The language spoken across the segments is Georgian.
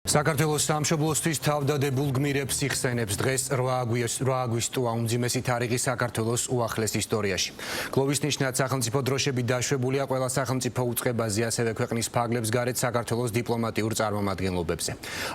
საქართველოს სამშობლოსთვის თავდადებულ გმირებს იხსენებს დღეს 8 აგვისტოა უმძიმესი თარიღი საქართველოს უახლეს ისტორიაში. გლოვის ნიშნად სახელმწიფო დროშები დაშვებულია ყველა სახელმწიფო უწყებაზე, ასევე ქვეყნის ფარგლებს გარეთ საქართველოს დიპლომატიურ წარმომადგენლობებზე.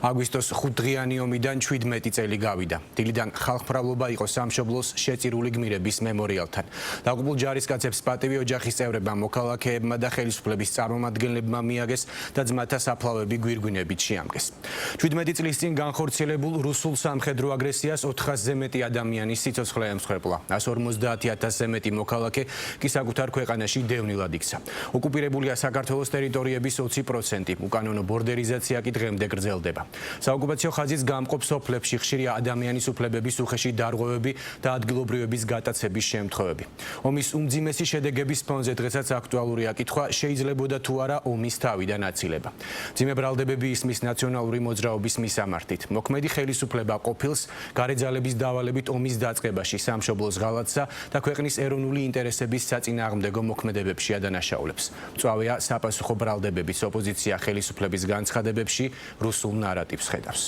აგვისტოს 5 დღიანი ომიდან 17 წელი გავიდა. დილიდან ხალხმრავლობა იყო სამშობლოს შეწირული გმირების მემორიალთან. დაღუპულ ჯარისკაცებს პატივი ოჯახის წევრებმა, მოქალაქეებმა და ხელისუფლების წარმომადგენლებმა მიაგეს და ძმათა საფლავები გვირგვინებით შეამგეს. 17 წლის წინ განხორციელებულ რუსულ სამხედრო აგრესიას 400-ზე მეტი ადამიანის სიცოცხლე ემსხვერპლა. 150,000-ზე მეტი მოქალაქე კი საკუთარ ქვეყანაში დევნილად იქცა. ოკუპირებულია საქართველოს ტერიტორიების 20%, უკანონო ბორდერიზაცია კი დღემდე გრძელდება. საოკუპაციო ხაზის გამყოფ სოფლებში ხშირია ადამიანის უფლებების უხეში დარღვევები და ადგილობრივების გატაცების შემთხვევები. ომის უმძიმესი შედეგების ფონზე დღესაც აქტუალურია კითხვა, შეიძლებოდა თუ არა ომის თავიდან აცილება. მძიმე ბრალდებები ისმის ნაციონალური მოძრაობის მისამართით. მოქმედი ხელისუფლება ყოფილს გარეძალების დავალებით ომის დაწყებაში სამშობლოს ღალატსა და ქვეყნის ეროვნული ინტერესების საწინააღმდეგო მოქმედებებში ადანაშაულებს. მწვავეა საპასუხო ბრალდებების ოპოზიცია ხელისუფლების განცხადებებში რუსულ ნარატივს ხედავს.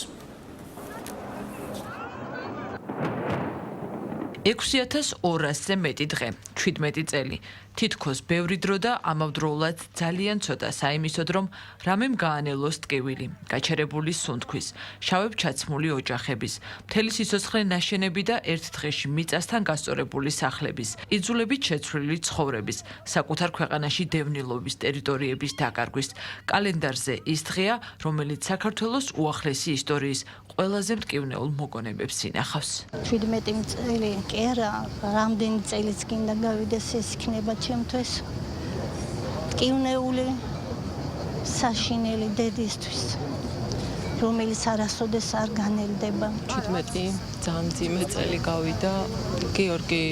6200-ზე მეტი დღე, 17 წელი. თითქოს ბევრი დრო და ამავდროულად ძალიან ცოტა საიმისოდ, რომ რამემ გაანელოს ტკივილი, გაჩერებული სუნთქვის, შავებ ჩაცმული ოჯახების, მთელი სიცოცხლე ნაშენები და ერთ დღეში მიწასთან გასწორებული სახლების, იძულებით შეცვლილი ცხოვრების, საკუთარ ქვეყანაში დევნილობის ტერიტორიების დაკარგვის. კალენდარზე ის დღეა, რომელიც საქართველოს უახლესი ისტორიის ყველაზე მტკივნეულ მოგონებებს ინახავს. 17 წელი კი არა, რამდენი წელიც კიდე გავიდეს ეს იქნება ჩემთვის მტკივნეული საშინელი დედისთვის, რომელიც არასოდეს არ განელდება. 17 ძალიან მძიმე წელი გავიდა. გიორგი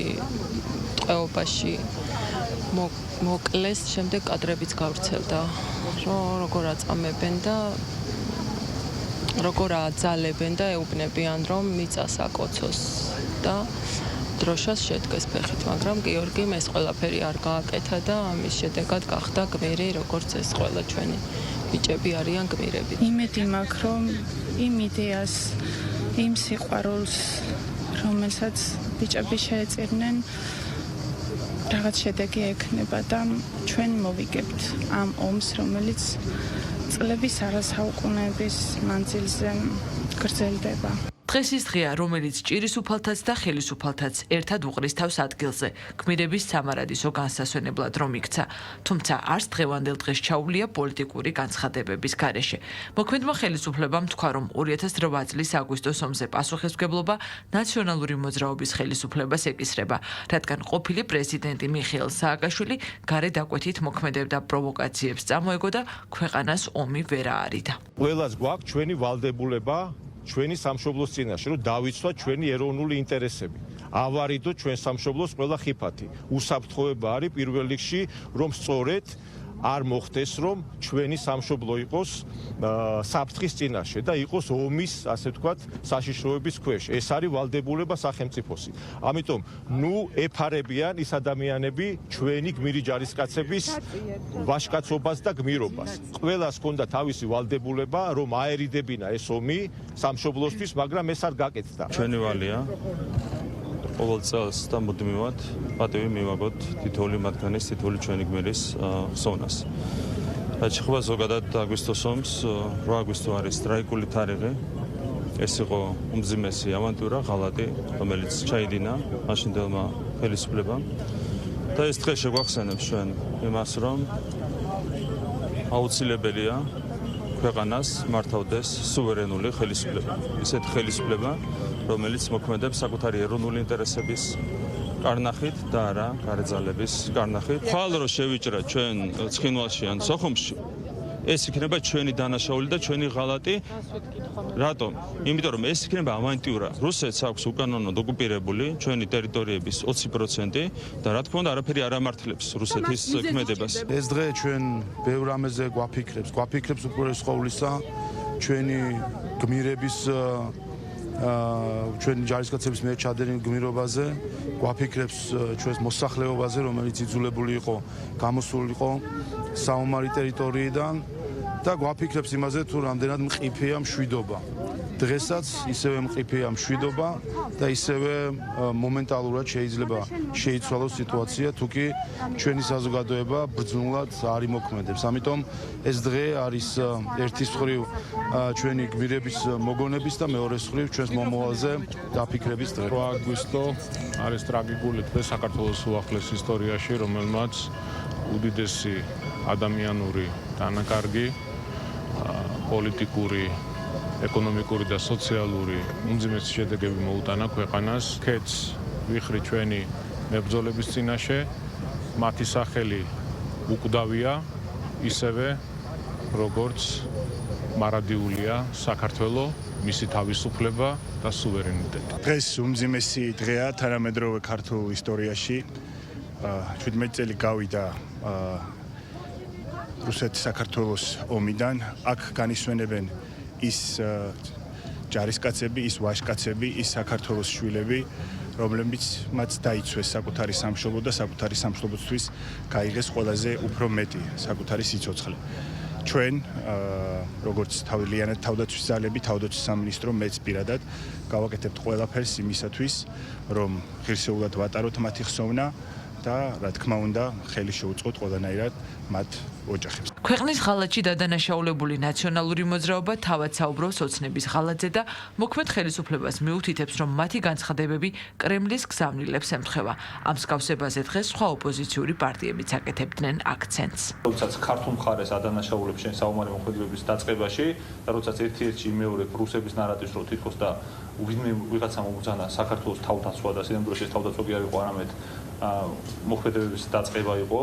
ტყვეობაში მოკლეს, შემდეგ კადრებიც გავრცელდა, როგორ აწამებენ და როგორ აძალებენ და ეუბნებიან, რომ მიწას აკოცოს და დროშას შედგეს ფეხით, მაგრამ გიორგიმ ეს ყველაფერი არ გააკეთა და ამის შედეგად გახდა გმირი, როგორც ეს ყველა ჩვენი ბიჭები არიან გმირები. იმედი მაქვს, რომ იმ იდეას, იმ სიყვარულს, რომელსაც ბიჭები შეეწირნენ, რაღაც შედეგი ექნება და ჩვენ მოვიგებთ ამ ომს, რომელიც წლების არასაუკუნეების მანძილზე გრძელდება. დღეს ის დღეა, რომელიც ჭირის უფალთაც და ხელისუფალთაც ერთად უყრის თავს ადგილზე, გმირების სამარადისო განსასვენებლად რომ იქცა, თუმცა არც დღევანდელ დღეს ჩაუვლია პოლიტიკური განცხადებების გარეშე. მოქმედმა ხელისუფლებამ თქვა, რომ 2008 წლის აგვისტოს ომზე პასუხისმგებლობა ნაციონალური მოძრაობის ხელისუფლებას ეკისრება, რადგან ყოფილი პრეზიდენტი მიხეილ სააკაშვილი გარეთ დაკვეთით მოქმედებდა პროვოკაციებს წამოეგო და ქვეყანას ომი ვერ აარიდა. ყველას გვაქვს ჩვენი ვალდებულება ჩვენი სამშობლოს წინაშე, რომ დავიცვათ ჩვენი ეროვნული ინტერესები. ავარიდოთ ჩვენ სამშობლოს ყველა ხიფათი. უსაფრთხოება არის პირველ რიგში, რომ სწორედ არ მოხდეს, რომ ჩვენი სამშობლო იყოს საფრთხის წინაშე და იყოს ომის, ასე ვთქვათ, საშიშროების ქვეშ. ეს არის ვალდებულება სახელმწიფოსი. ამიტომ, ეფარებიან ის ადამიანები ჩვენი გმირი ჯარისკაცების ვაჟკაცობას და გმირობას. ყველას ჰქონდა თავისი ვალდებულება, რომ აერიდებინა ეს ომი სამშობლოსთვის, მაგრამ ეს არ გაკეთდა. ჩვენი ვალია ყოველ წელს და მუდმივად პატივი მივაგოთ თითოეული მათგანის, თითოეული ჩვენი გმირის ხსოვნას. რაც შეეხება ზოგადად აგვისტოს ომს, 8 აგვისტო არის ტრაგიკული თარიღი. ეს იყო უმძიმესი ავანტურა, ღალატი, რომელიც ჩაიდინა მაშინდელმა ხელისუფლებამ. და ეს დღე შეგვახსენებს ჩვენ იმას, რომ აუცილებელია ქვეყანას მართავდეს სუვერენული ხელისუფლება. ისეთი ხელისუფლება, რომელიც მოქმედებს საკუთარი ეროვნული ინტერესების კარნახით და არა გარეძალების კარნახით. ხვალ რო შევიჭრა ჩვენ ცხინვალში ან სოხუმში, ეს იქნება ჩვენი დანაშაული და ჩვენი ღალატი. რატომ? იმიტომ რომ ეს იქნება ავანტიურა. რუსეთს აქვს უკანონოდ ოკუპირებული ჩვენი ტერიტორიების 20% და რა თქმა უნდა არაფერი არ ამართლებს რუსეთის ქმედებას. ეს დღე ჩვენ ბევრ რამეზე გვაფიქრებს უპირველეს ყოვლისა ჩვენი გმირების ჩვენი ჯარისკაცების მიერ ჩადენილ გმირობაზე, გვაფიქრებს ჩვენს მოსახლეობაზე, რომელიც იძულებული იყო, გამოსული იყო საომარი ტერიტორიიდან და გვაფიქრებს იმაზე თუ რამდენად მყიფეა მშვიდობა. დღესაც ისევე მყიფეა მშვიდობა და ისევე მომენტალურად შეიძლება შეიცვალოს სიტუაცია, თუ კი ჩვენი საზოგადოება ბრძნულად არ იმოქმედებს. ამიტომ ეს დღე არის ერთის მხრივ ჩვენი გმირების მოგონების და მეორეს მხრივ ჩვენს მომავალზე დაფიქრების დღე. 8 აგვისტო არის ტრაგიკული დღე საქართველოს უახლეს ისტორიაში, რომელმაც უდიდესი ადამიანური დანაკარგი, პოლიტიკური, ეკონომიკური და სოციალური უმძიმესი შედეგები მოუტანა ქვეყანას. ქეთს ვიხრი ჩვენი მებრძოლების წინაშე, მათი სახელი უკვდავია, ისევე როგორც მარადიულია საქართველო, მისი თავისუფლება და სუვერენიტეტი. დღეს უმძიმესი დღეა თანამედროვე ქართულ ისტორიაში. 17 წელი გავიდა რუსეთ-საქართველოს ომიდან. აქ განისვენებენ ის ჯარისკაცები, ის ვაჟკაცები, ის საქართველოს შვილები, რომლებიც მათ დაიცვეს საკუთარი სამშობლო და საკუთარი სამშობლოსთვის გაიღეს ყველაზე უფრო მეტი საკუთარი სიცოცხლე. ჩვენ როგორც თავდაცვის ძალები, თავდაცვის სამინისტრო, მეც პირადად გავაკეთებთ ყველაფერს იმისათვის, რომ ღირსეულად ვატაროთ მათი ხსოვნა და რა თქმა უნდა, ხელი შეუწყოთ ყველანაირად მათ ოჯახებს. ქვეყნის ღალატში დადანაშაულებული ნაციონალური მოძრაობა თავად საუბრობს ოცნების ღალატზე და მოქმედ ხელისუფლებას მიუთითებს, რომ მათი განცხადებები კრემლის გზავნილებს ემთხვევა. ამ მსგავსებაზე დღეს სხვა ოპოზიციური პარტიებიც აკეთებდნენ აქცენტს. როდესაც ქართულ მხარეს ადანაშაულებს შენ საომარი მოქმედებების დაწყებაში და როდესაც ერთ-ერთი იმეორებ რუსების ნარატივს, რომ თითქოს და ვიღაცა მომბრძანა საქართველოს თავდაცვა და სინამდვილეში თავდაცვა კი არ იყო, არამედ მოქმედებების დაწყება იყო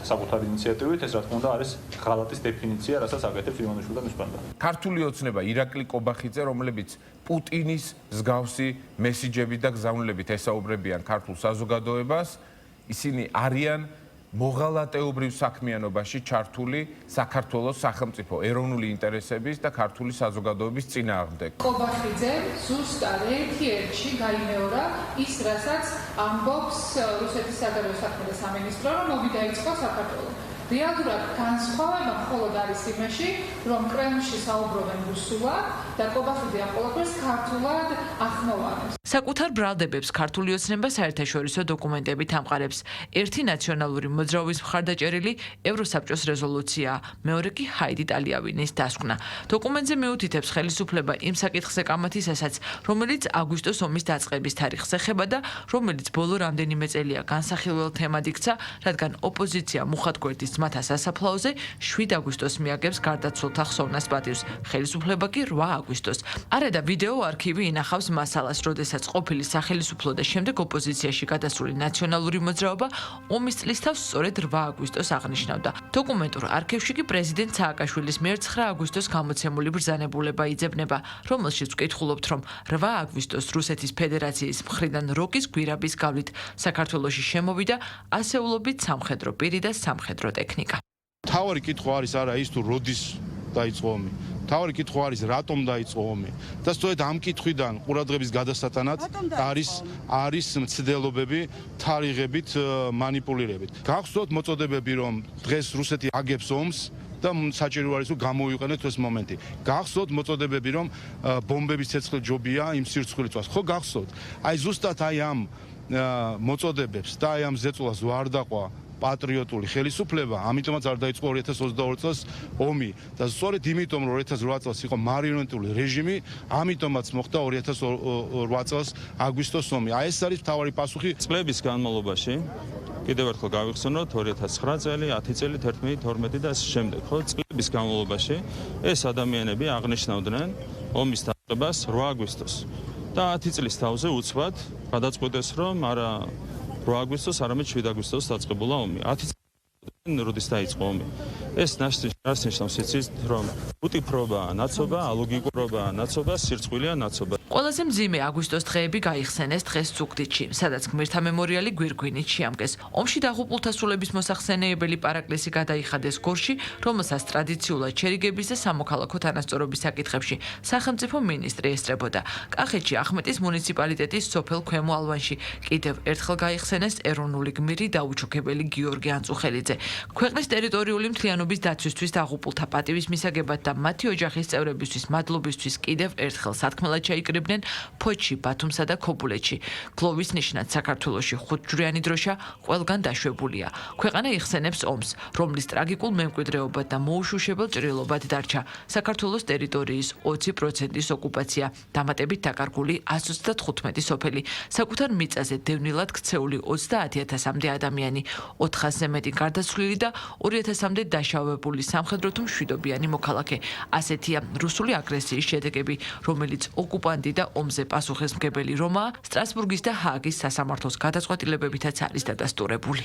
საკუთარი ინიციატივით, ეს რა თქმა უნდა არის ღალატის დეფინიცია, რასაც აკეთებს ივანიშვილი და მის ბანდა. ქართული ოცნება ირაკლი კობახიძე, რომლებიც პუტინის მსგავსი მესიჯებით და გზავნილებით ესაუბრებიან ქართულ საზოგადოებას, ისინი არიან მოღალატეობრივ საქმიანობაში ჩართული საქართველოს სახელმწიფო ეროვნული ინტერესების და ქართული საზოგადოების წინააღმდეგ. კობახიძე ზუსტად ერთ-ერთში გაიმეორა ის, რასაც ამბობს რუსეთის საგარეო საქმეთა სამინისტრო, რომ ომი დაიწყო საქართველოს. რეალურად განსხვავება მხოლოდ არის იმაში, რომ კრემლში საუბრობენ რუსულად და კობახიძე ამ ყველაფერს ქართულად ახმოვანებს. საკუთარ ბრალდებებს ქართული ოცნება საერთაშორისო დოკუმენტებით ამყარებს. ერთი ნაციონალური მოძრაობის მხარდაჭერილი ევროსაბჭოს რეზოლუცია, მეორე კი ჰაიდი ტალიავინის დასკვნა. დოკუმენტზე მიუთითებს ხელისუფლება იმ საკითხზე კამათისასაც, რომელიც აგვისტოს ომის დაწყების თარიღს ეხება და რომელიც ბოლო რამდენიმე წელია განსახილველ თემად იქცა, რადგან ოპოზიცია მუხად გვერდის ძმათა სასაფლაოზე 7 აგვისტოს მიაგებს გარდაცვლილთა ხსოვნას პატივს, ხელისუფლება კი 8 აგვისტოს. არადა ვიდეო არქივი ინახავს მასალას, როდესაც ყოფილი სახელისუფლო და შემდეგ ოპოზიციაში გადასული ნაციონალური მოძრაობა ომის წლის თავს სწორედ 8 აგვისტოს აღნიშნავდა. დოკუმენტურ არქივში კი პრეზიდენტ სააკაშვილის მიერ 9 აგვისტოს გამოცემული ბრძანებულება იძებნება, რომელშიც ვკითხულობთ, რომ 8 აგვისტოს რუსეთის ფედერაციის მხრიდან როკის გვირაბის გავლით საქართველოში შემოვიდა ასეულობით სამხედრო პირი და სამხედრო ტექნიკა. თავარი კითხვა არის არა ის თუ როდის დაიწყო ომი. თავარი კითხვა არის რატომ დაიწყო ომი და სწორედ ამ კითხვიდან ყურადღების გადასატანად არის მცდელობები თარიღებით მანიპულირებით. გახსოვთ მოწოდებები, რომ დღეს რუსეთი აგებს ომს და საჭირო არის რომ გამოვიყენოთ ეს მომენტი. გახსოვთ მოწოდებები, რომ ბომბების ცეცხლი ჯობია იმ სირცხვილიწვას. ხო გახსოვთ? აი ზუსტად აი ამ მოწოდებებს და აი ამ ზეწოლას ვარ დაყვა პატრიოტული ხელისუფლება, ამიტომაც არ დაიწყო 2022 წელს ომი და სწორედ იმიტომ რომ 2008 წელს იყო მარიონეტული რეჟიმი, ამიტომაც მოხდა 2008 წელს აგვისტოს ომი. აი ეს არის მთავარი პასუხი. წლების განმავლობაში კიდევ ერთხელ გავიხსენოთ 2009 წელი, 10 წელი, 11, 12 და ამ შემდეგ, ხო, წლების განმავლობაში ეს ადამიანები აღნიშნავდნენ ომის დაწყებას 8 აგვისტოს და 10 წლის თავზე უცბად გადაწყვიტეს, რომ არა 8 აგვისტოს, არამედ 7 აგვისტოს დაწყებულა ომი. 10 წელი როდის დაიწყო ომი. ეს ნიშნავს იცით, რომ უტიფრობაა ნაცობა, ალოგიკურობაა ნაცობა, სირცხვილია ნაცობა. ყველაზე მძიმე აგვისტოს დღეები გაიხსენეს დღეს ზუგდიდში, სადაც გმირთა მემორიალი გვირგვინით შეამკეს. ომში დაღუპულთა სულების მოსახსენებელი პარაკლისი გადაიხადეს გორში, რომელსაც ტრადიციულად შერიგების და სამოქალაქო თანასწორობის საკითხებში სახელმწიფო მინისტრი ესწრებოდა. კახეთში ახმეტის მუნიციპალიტეტის სოფელ ქვემო ალვანში კიდევ ერთხელ გაიხსენეს ეროვნული გმირი დაუჩუქებელი გიორგი ანწუხელიძე. ქვეყნის ტერიტორიული მთლიანობის შენობის დაცვისთვის დაღუპულთა პატივის მისაგებად და მათი ოჯახის წევრებისთვის მადლობისთვის კიდევ ერთხელ სათქმელად ჩაიკრიბნენ ფოთში, ბათუმსა და ქობულეთში. გლოვის ნიშნად საქართველოში 5-ჯვრიანი დროშა ყველგან დაშვებულია. ქვეყანა იხსენებს ომს, რომლის ტრაგიკულ მემკვიდრეობად და მოუშუშებელ ჭრილობად დარჩა. საქართველოს ტერიტორიის 20%-ის ოკუპაცია, დამატებით დაკარგული 135 სოფელი, საკუთარ მიწაზე დევნილად ქცეული 30,000-მდე ადამიანი, 400-ზე მეტი გარდაცვლილი და 2,000-მდე დაშავებული სამხედრო თუ მშვიდობიანი მოქალაქე. ასეთია რუსული აგრესიის შედეგები, რომელიც ოკუპანტი და ომზე პასუხისმგებელი რომაა, სტრასბურგის და ჰააგის სასამართლოს გადაწყვეტილებებითაც არის დადასტურებული.